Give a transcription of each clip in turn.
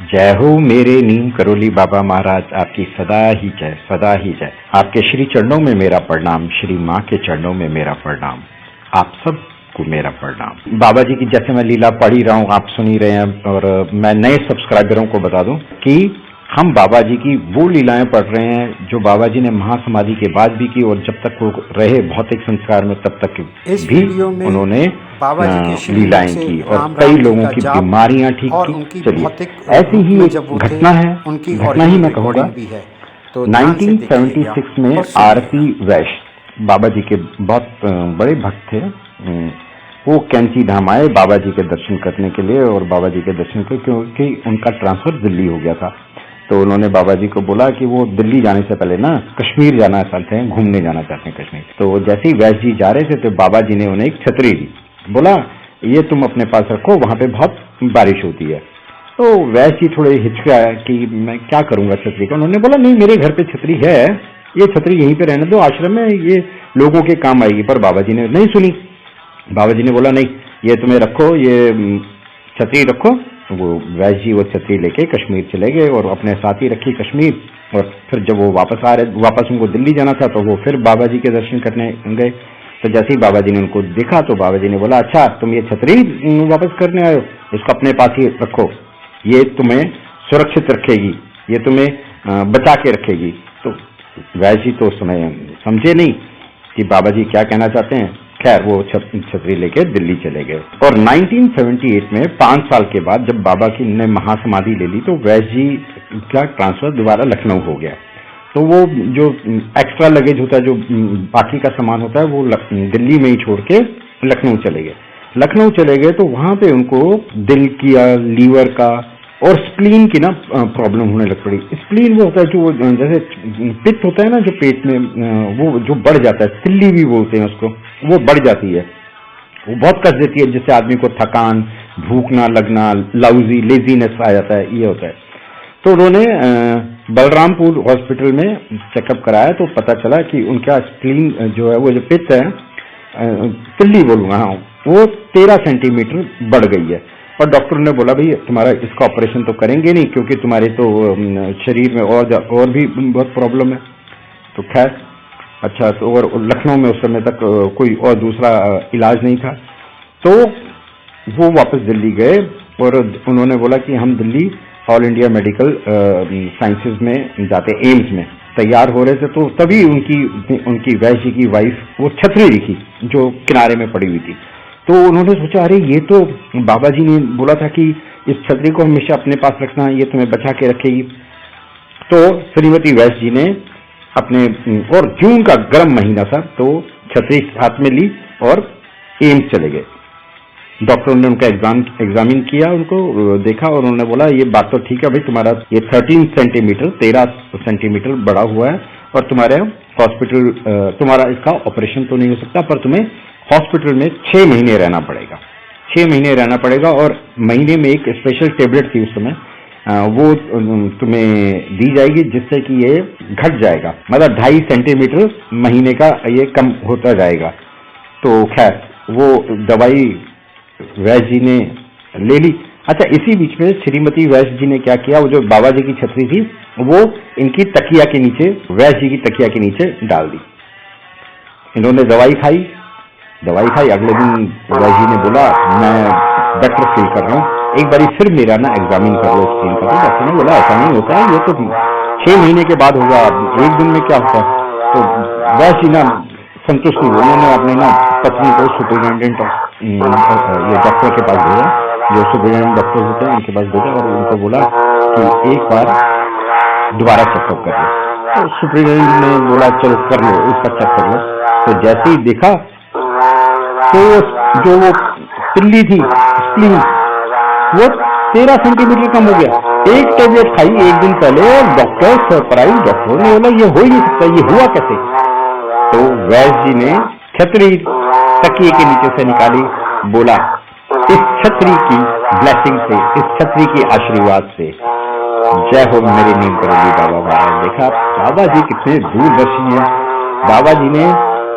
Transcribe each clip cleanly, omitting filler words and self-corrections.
जय हो मेरे नीम करोली बाबा महाराज, आपकी सदा ही जय, सदा ही जय। आपके श्री चरणों में मेरा प्रणाम, श्री माँ के चरणों में मेरा प्रणाम, आप सबको मेरा प्रणाम। बाबा जी की जैसे मैं लीला पढ़ ही रहा हूँ, आप सुन ही रहे हैं। और मैं नए सब्सक्राइबरों को बता दूं कि हम बाबा जी की वो लीलाएं पढ़ रहे हैं जो बाबा जी ने महासमाधि के बाद भी की, और जब तक वो रहे भौतिक संस्कार में तब तक भी उन्होंने बाबा जी की लीलाएं की और कई लोगों की बीमारियां ठीक की। चलिए, ऐसी ही एक घटना है, घटना ही मैं कहूँगा। तो 1976 में आरती वैश्य बाबा जी के बहुत बड़े भक्त थे। वो कैंची धाम आए बाबा जी के दर्शन करने के लिए, और बाबा जी के दर्शन के क्योंकि उनका ट्रांसफर दिल्ली हो गया था, तो उन्होंने बाबा जी को बोला कि वो दिल्ली जाने से पहले ना कश्मीर जाना चाहते हैं, घूमने जाना चाहते हैं कश्मीर। तो जैसे ही वैश्य जी जा रहे थे तो बाबा जी ने उन्हें एक छतरी दी, बोला ये तुम अपने पास रखो, वहां पे बहुत बारिश होती है। तो वैश्य जी थोड़े हिचकाया कि मैं क्या करूंगा छतरी का। उन्होंने बोला नहीं, मेरे घर पे छतरी है, ये छतरी यहीं पे रहने दो, आश्रम में ये लोगों के काम आएगी। पर बाबा जी ने नहीं सुनी। बाबा जी ने बोला नहीं, ये तुम्हें रखो, ये छतरी रखो। वो वैश्य जी वो छतरी लेके कश्मीर चले गए और अपने साथ ही रखी कश्मीर। और फिर जब वो वापस उनको दिल्ली जाना था तो वो फिर बाबा जी के दर्शन करने गए। तो जैसे ही बाबा जी ने उनको देखा तो बाबा जी ने बोला अच्छा तुम ये छतरी वापस करने आए हो, इसको अपने पास ही रखो, ये तुम्हें सुरक्षित रखेगी, ये तुम्हें बचा के रखेगी। तो वैश्य जी तो उस समय समझे नहीं कि बाबा जी क्या कहना चाहते हैं। खैर वो छतरी लेके दिल्ली चले गए। और 1978 में 5 साल के बाद जब बाबा की ने महासमाधि ले ली तो वैश्य जी का ट्रांसफर दोबारा लखनऊ हो गया। तो वो जो एक्स्ट्रा लगेज होता है, जो बाकी का सामान होता है, वो दिल्ली में ही छोड़ के लखनऊ चले गए। लखनऊ चले गए तो वहां पे उनको दिल की, लीवर का और स्प्लीन की ना प्रॉब्लम होने लग पड़ी। स्प्लीन वो होता है जो जैसे पित्त होता है ना जो पेट में, वो जो बढ़ जाता है, तिल्ली भी बोलते हैं उसको, वो बढ़ जाती है, वो बहुत कष्ट देती है, जिससे आदमी को थकान, भूख ना लगना, लाउजी, लेजीनेस आ जाता है, ये होता है। तो उन्होंने बलरामपुर हॉस्पिटल में चेकअप कराया तो पता चला कि उनका स्प्लीन जो है, वो जो पित्त है, तिल्ली बोलूंगा, हाँ, वो 13 सेंटीमीटर बढ़ गई है। और डॉक्टर ने बोला भाई तुम्हारा इसका ऑपरेशन तो करेंगे नहीं क्योंकि तुम्हारे तो शरीर में और भी बहुत प्रॉब्लम है। तो खैर अच्छा, तो और लखनऊ में उस समय तक कोई और दूसरा इलाज नहीं था। तो वो वापस दिल्ली गए और उन्होंने बोला कि हम Delhi all India medical sciences में जाते, एम्स में तैयार हो रहे थे। तो तभी उनकी वैश्य जी की वाइफ वो छतरी दिखी जो किनारे में पड़ी हुई थी। तो उन्होंने सोचा अरे ये तो बाबा जी ने बोला था कि इस छतरी को हमेशा अपने पास रखना, ये तुम्हें बचा के रखेगी। तो श्रीमती वैश्य जी ने अपने, और जून का गर्म महीना था, तो छतरी हाथ में ली और एम्स चले गए। डॉक्टर ने उनका एग्जामिन किया, उनको देखा और उन्होंने बोला ये बात तो ठीक है भाई, तुम्हारा ये 13 सेंटीमीटर बढ़ा हुआ है और तुम्हारे हॉस्पिटल, तुम्हारा इसका ऑपरेशन तो नहीं हो सकता, पर तुम्हें हॉस्पिटल में 6 महीने रहना पड़ेगा, 6 महीने रहना पड़ेगा। और महीने में एक स्पेशल टेबलेट थी उस समय, वो तुम्हें दी जाएगी जिससे कि ये घट जाएगा, मतलब 2.5 सेंटीमीटर महीने का ये कम होता जाएगा। तो खैर वो दवाई वैश्य जी ने ले ली। अच्छा, इसी बीच में श्रीमती वैश्य जी ने क्या किया, वो जो बाबा जी की छतरी थी वो इनकी तकिया के नीचे, वैश्य जी की तकिया के नीचे डाल दी। इन्होंने दवाई खाई। अगले दिन वैश्य जी ने बोला मैं बेटर फील कर रहा हूँ, एक बारी फिर मेरा ना एग्जामिन कर लो स्क्रीन का। तो डॉक्टर ने बोला ऐसा नहीं होता है, ये तो 6 महीने के बाद होगा, एक दिन में क्या होता है। तो वैश्य जी ना संतुष्ट हुए, उन्होंने अपने ना पत्नी को सुपरिटेंडेंट ये डॉक्टर के पास भेजा, जो सुपरिटेंडेंट डॉक्टर होते हैं उनके पास भेजा और उनको बोला कि एक बार दोबारा चेकअप कर लो। तो सुपरिटेंडेंट ने बोला चलो कर लो, इसका चेक कर लो। तो जैसे ही देखा तो जो वो तिल्ली थी, स्प्लीन, वो 13 सेंटीमीटर कम हो गया। एक टेबलेट खाई एक दिन पहले और डॉक्टर सरप्राइज, डॉक्टर ने बोला ये हो ही नहीं सकता, ये हुआ कैसे। तो वैश्य जी ने छतरी तकिए के नीचे से निकाली, बोला इस छतरी की ब्लेसिंग से, इस छतरी के आशीर्वाद से जय हो मेरे नीम करोली बाबा महाराज। देखा बाबा जी कितने दूरदर्शी हैं। बाबा जी ने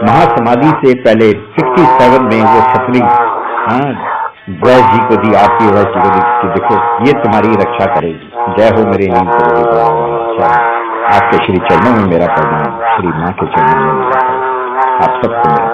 महासमाधि से पहले 67 में वो छतरी वैश जी को दी, आपकी वैश जी को दी कि देखो ये तुम्हारी रक्षा करेगी। जय हो मेरे नींद आपके श्री चरणों में मेरा प्रणाम, श्री माँ के चरणों में मेरा प्रणाम। आप सबको मेरा